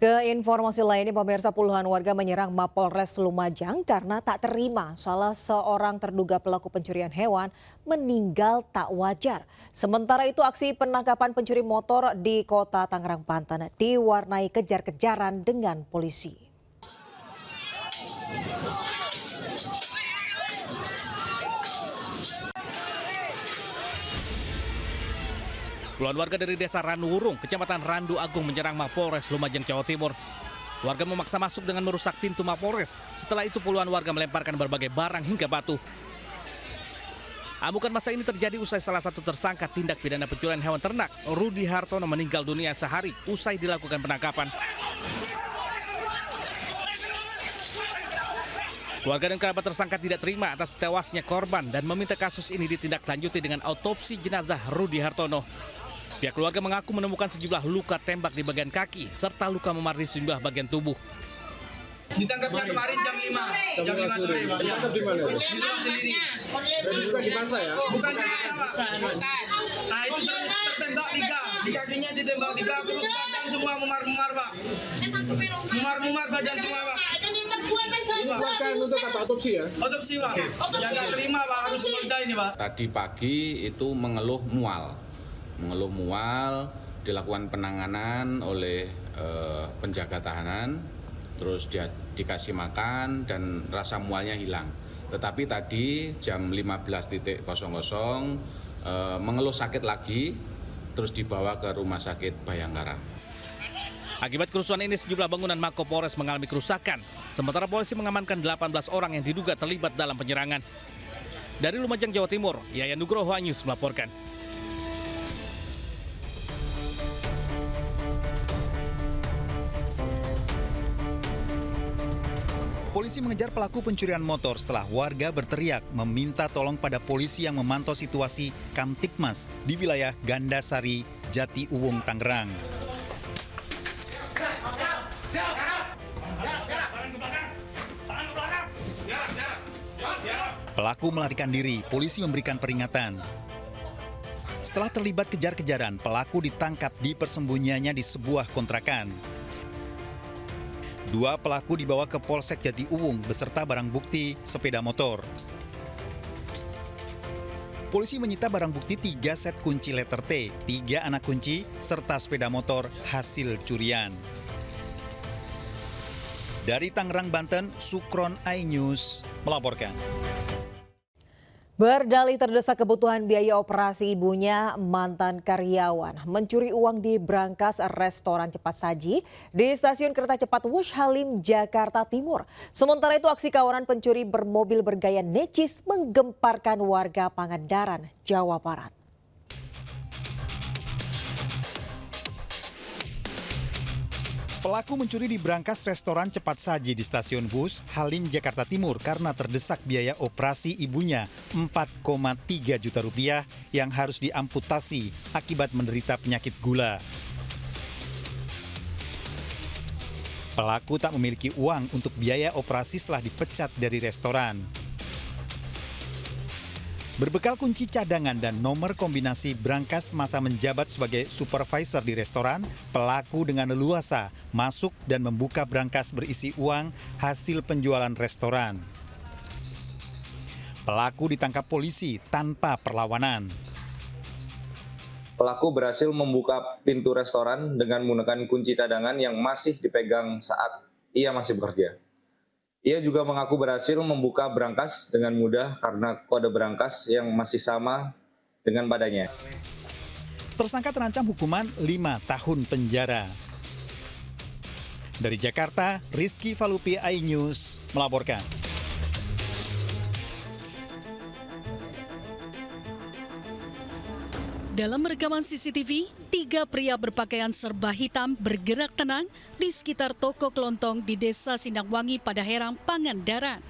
Ke informasi lainnya, pemirsa, puluhan warga menyerang Mapolres Lumajang karena tak terima salah seorang terduga pelaku pencurian hewan meninggal tak wajar. Sementara itu, aksi penangkapan pencuri motor di kota Tangerang, Banten diwarnai kejar-kejaran dengan polisi. Puluhan warga dari desa Ranuwurung, kecamatan Randu Agung menyerang Mapolres Lumajang, Jawa Timur. Warga memaksa masuk dengan merusak pintu Mapolres. Setelah itu puluhan warga melemparkan berbagai barang hingga batu. Amukan masa ini terjadi usai salah satu tersangka tindak pidana pencurian hewan ternak, Rudi Hartono, meninggal dunia sehari usai dilakukan penangkapan. Keluarga dan kerabat tersangka tidak terima atas tewasnya korban dan meminta kasus ini ditindaklanjuti dengan autopsi jenazah Rudi Hartono. Pihak keluarga mengaku menemukan sejumlah luka tembak di bagian kaki serta luka memar di sejumlah bagian tubuh. Ditangkapnya kemarin jam 5 sore. Ditangkap di mana? Di rumah sendiri. Jadi bukan di pasar ya? Bukan di pasar, Pak. Nah, itu terus tertembak liga. Di kakinya ditembak liga, terus badan semua memar-memar, Pak. Memar-memar badan semua, Pak. Bukan untuk apa, otopsi ya? Otopsi, Pak. Yang nggak terima, Pak, harus polda ini, Pak. Tadi pagi itu mengeluh mual, dilakukan penanganan oleh penjaga tahanan, terus dia dikasih makan dan rasa mualnya hilang. Tetapi tadi jam 15.00 mengeluh sakit lagi, terus dibawa ke rumah sakit Bayangkara. Akibat kerusuhan ini sejumlah bangunan Mako Polres mengalami kerusakan. Sementara polisi mengamankan 18 orang yang diduga terlibat dalam penyerangan. Dari Lumajang, Jawa Timur, Yayan Nugroho News melaporkan. Polisi mengejar pelaku pencurian motor setelah warga berteriak meminta tolong pada polisi yang memantau situasi Kamtipmas di wilayah Gandasari, Jati Uwung, Tangerang. Pelaku melarikan diri, polisi memberikan peringatan. Setelah terlibat kejar-kejaran, pelaku ditangkap di persembunyiannya di sebuah kontrakan. Dua pelaku dibawa ke Polsek Jati Uwung beserta barang bukti sepeda motor. Polisi menyita barang bukti 3 set kunci letter T, 3 anak kunci, serta sepeda motor hasil curian. Dari Tangerang, Banten, Sukron iNews melaporkan. Berdalih terdesak kebutuhan biaya operasi ibunya, mantan karyawan mencuri uang di brankas restoran cepat saji di stasiun kereta cepat Wush Halim, Jakarta Timur. Sementara itu, aksi kawanan pencuri bermobil bergaya necis menggemparkan warga Pangandaran, Jawa Barat. Pelaku mencuri di brankas restoran cepat saji di stasiun bus Halim, Jakarta Timur karena terdesak biaya operasi ibunya 4,3 juta rupiah yang harus diamputasi akibat menderita penyakit gula. Pelaku tak memiliki uang untuk biaya operasi setelah dipecat dari restoran. Berbekal kunci cadangan dan nomor kombinasi brankas masa menjabat sebagai supervisor di restoran, pelaku dengan leluasa masuk dan membuka brankas berisi uang hasil penjualan restoran. Pelaku ditangkap polisi tanpa perlawanan. Pelaku berhasil membuka pintu restoran dengan menggunakan kunci cadangan yang masih dipegang saat ia masih bekerja. Ia juga mengaku berhasil membuka brankas dengan mudah karena kode brankas yang masih sama dengan badannya. Tersangka terancam hukuman 5 tahun penjara. Dari Jakarta, Rizky Falupi, iNews melaporkan. Dalam rekaman CCTV, 3 pria berpakaian serba hitam bergerak tenang di sekitar toko kelontong di Desa Sindangwangi, Padaherang, Pangandaran.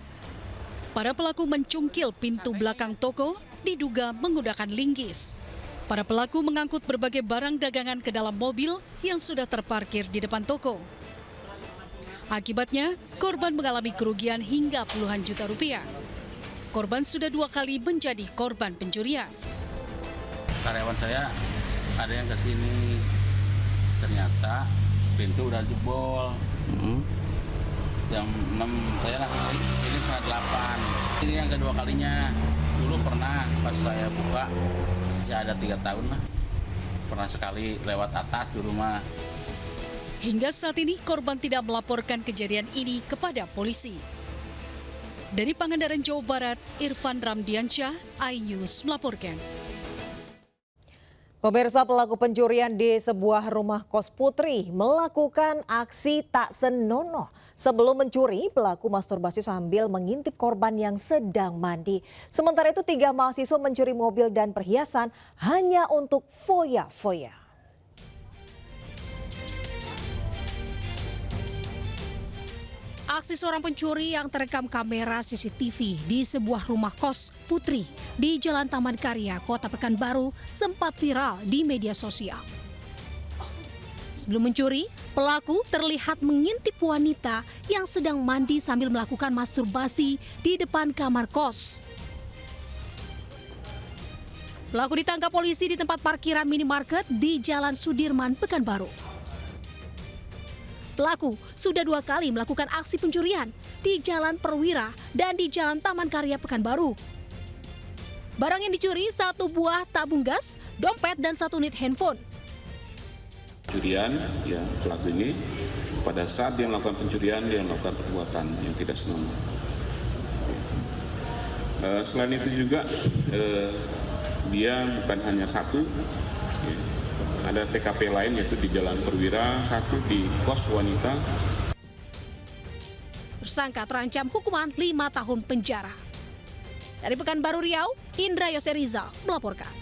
Para pelaku mencungkil pintu belakang toko, diduga menggunakan linggis. Para pelaku mengangkut berbagai barang dagangan ke dalam mobil yang sudah terparkir di depan toko. Akibatnya, korban mengalami kerugian hingga puluhan juta rupiah. Korban sudah 2 kali menjadi korban pencurian. Karyawan saya ada yang ke sini, ternyata pintu udah jebol. Jam 6 saya lah, ini setengah 8. Ini yang kedua kalinya. Dulu pernah pas saya buka, ya ada 3 tahun lah. Pernah sekali lewat atas di rumah. Hingga saat ini korban tidak melaporkan kejadian ini kepada polisi. Dari Pangandaran, Jawa Barat, Irfan Ramdiansyah, iNews melaporkan. Pemirsa, pelaku pencurian di sebuah rumah kos Putri melakukan aksi tak senonoh. Sebelum mencuri, pelaku masturbasi sambil mengintip korban yang sedang mandi. Sementara itu 3 mahasiswa mencuri mobil dan perhiasan hanya untuk foya-foya. Aksi seorang pencuri yang terekam kamera CCTV di sebuah rumah kos Putri di Jalan Taman Karya, Kota Pekanbaru sempat viral di media sosial. Sebelum mencuri, pelaku terlihat mengintip wanita yang sedang mandi sambil melakukan masturbasi di depan kamar kos. Pelaku ditangkap polisi di tempat parkiran minimarket di Jalan Sudirman, Pekanbaru. Pelaku sudah 2 kali melakukan aksi pencurian di Jalan Perwira dan di Jalan Taman Karya Pekanbaru. Barang yang dicuri 1 buah tabung gas, dompet, dan 1 unit handphone. Pencurian, ya pelaku ini pada saat dia melakukan pencurian dia melakukan perbuatan yang tidak senonoh. Selain itu juga dia bukan hanya 1. Ada TKP lain yaitu di Jalan Perwira, 1 di kos wanita. Tersangka terancam hukuman 5 tahun penjara. Dari Pekanbaru Riau, Indra Yose Rizal melaporkan.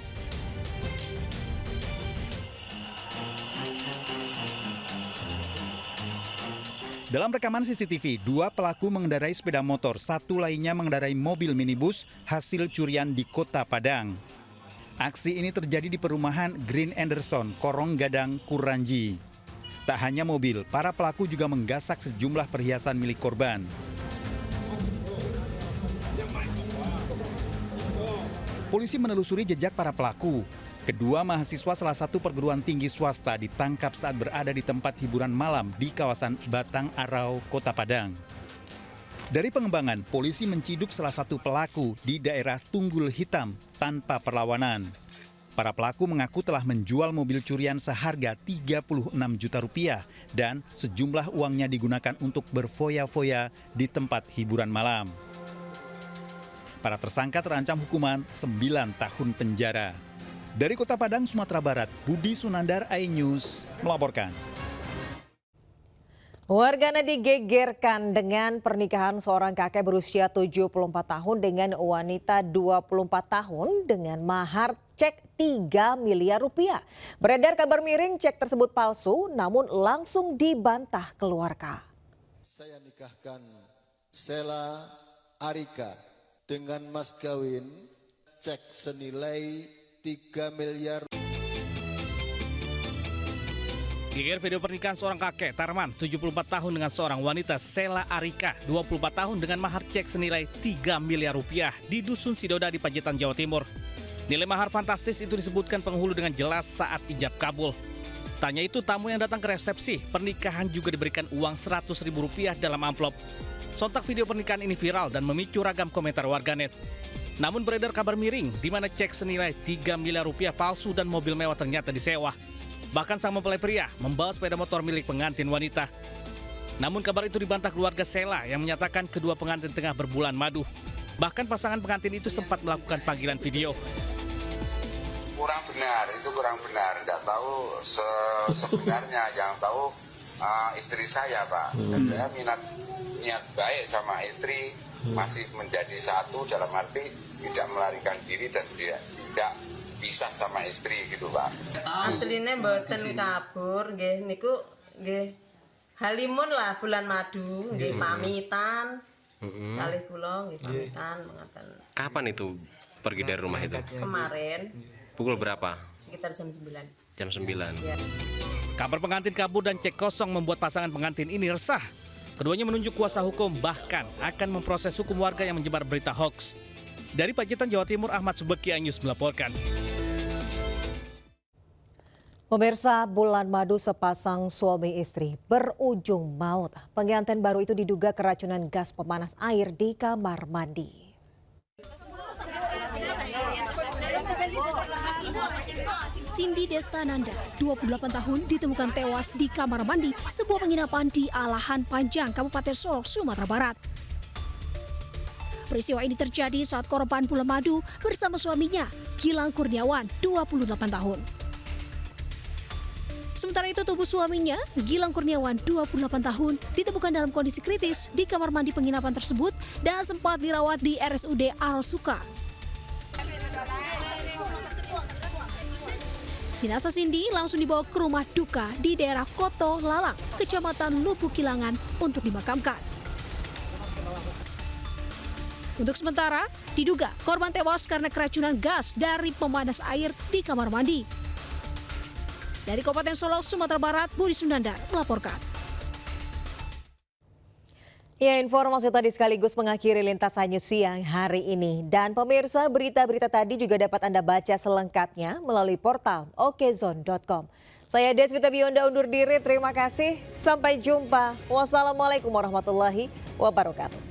Dalam rekaman CCTV, 2 pelaku mengendarai sepeda motor, 1 lainnya mengendarai mobil minibus hasil curian di Kota Padang. Aksi ini terjadi di perumahan Green Anderson, Korong Gadang, Kuranji. Tak hanya mobil, para pelaku juga menggasak sejumlah perhiasan milik korban. Polisi menelusuri jejak para pelaku. Kedua mahasiswa salah satu perguruan tinggi swasta ditangkap saat berada di tempat hiburan malam di kawasan Batang Arau, Kota Padang. Dari pengembangan, polisi menciduk salah satu pelaku di daerah Tunggul Hitam tanpa perlawanan. Para pelaku mengaku telah menjual mobil curian seharga 36 juta rupiah dan sejumlah uangnya digunakan untuk berfoya-foya di tempat hiburan malam. Para tersangka terancam hukuman 9 tahun penjara. Dari Kota Padang, Sumatera Barat, Budi Sunandar, iNews melaporkan. Warganet digegerkan dengan pernikahan seorang kakek berusia 74 tahun dengan wanita 24 tahun dengan mahar cek 3 miliar rupiah. Beredar kabar miring cek tersebut palsu namun langsung dibantah keluarga. Saya nikahkan Sela Arika dengan mas kawin cek senilai 3 miliar. Geger video pernikahan seorang kakek Tarman 74 tahun dengan seorang wanita Sela Arika 24 tahun dengan mahar cek senilai 3 miliar rupiah di Dusun Sidoda di Pacitan, Jawa Timur. Nilai mahar fantastis itu disebutkan penghulu dengan jelas saat ijab kabul. Tanya itu tamu yang datang ke resepsi pernikahan juga diberikan uang Rp100.000 dalam amplop. Sontak video pernikahan ini viral dan memicu ragam komentar warganet. Namun beredar kabar miring di mana cek senilai 3 miliar rupiah palsu dan mobil mewah ternyata disewa. Bahkan sang mempelai pria membawa sepeda motor milik pengantin wanita. Namun kabar itu dibantah keluarga Sela yang menyatakan kedua pengantin tengah berbulan madu. Bahkan pasangan pengantin itu sempat melakukan panggilan video. Kurang benar, itu kurang benar. Tidak tahu sebenarnya, yang tahu istri saya, Pak. Dan saya niat baik sama istri, masih menjadi satu dalam arti tidak melarikan diri dan tidak pisah sama istri gitu, Pak. Aslinya mboten kabur nggih niku nggih halimun lah bulan madu nggih pamitan. Kalih kula nggih pamitan mengaten. Kapan itu pergi dari rumah itu? Kemarin. Pukul berapa? Sekitar jam 9. Jam 9. Ya. Kabar pengantin kabur dan cek kosong membuat pasangan pengantin ini resah. Keduanya menunjuk kuasa hukum bahkan akan memproses hukum warga yang menyebar berita hoax. Dari Pacitan, Jawa Timur, Ahmad Subeki, iNews melaporkan. Pemirsa, bulan madu sepasang suami istri berujung maut. Pengantin baru itu diduga keracunan gas pemanas air di kamar mandi. Cindy Destananda, 28 tahun, ditemukan tewas di kamar mandi sebuah penginapan di Alahan Panjang, Kabupaten Solok, Sumatera Barat. Peristiwa ini terjadi saat korban bulan madu bersama suaminya, Gilang Kurniawan, 28 tahun. Sementara itu tubuh suaminya, Gilang Kurniawan, 28 tahun, ditemukan dalam kondisi kritis di kamar mandi penginapan tersebut dan sempat dirawat di RSUD Al-Suka. Jenazah Cindy langsung dibawa ke rumah duka di daerah Koto Lalang, Kecamatan Lubuk Kilangan untuk dimakamkan. Untuk sementara, diduga korban tewas karena keracunan gas dari pemanas air di kamar mandi. Dari Kabupaten Solok, Sumatera Barat, Budi Sunandar melaporkan. Ya, informasi tadi sekaligus mengakhiri Lintasan News siang hari ini. Dan pemirsa, berita-berita tadi juga dapat Anda baca selengkapnya melalui portal okezone.com. Saya Deswita Bionda undur diri, terima kasih. Sampai jumpa. Wassalamualaikum warahmatullahi wabarakatuh.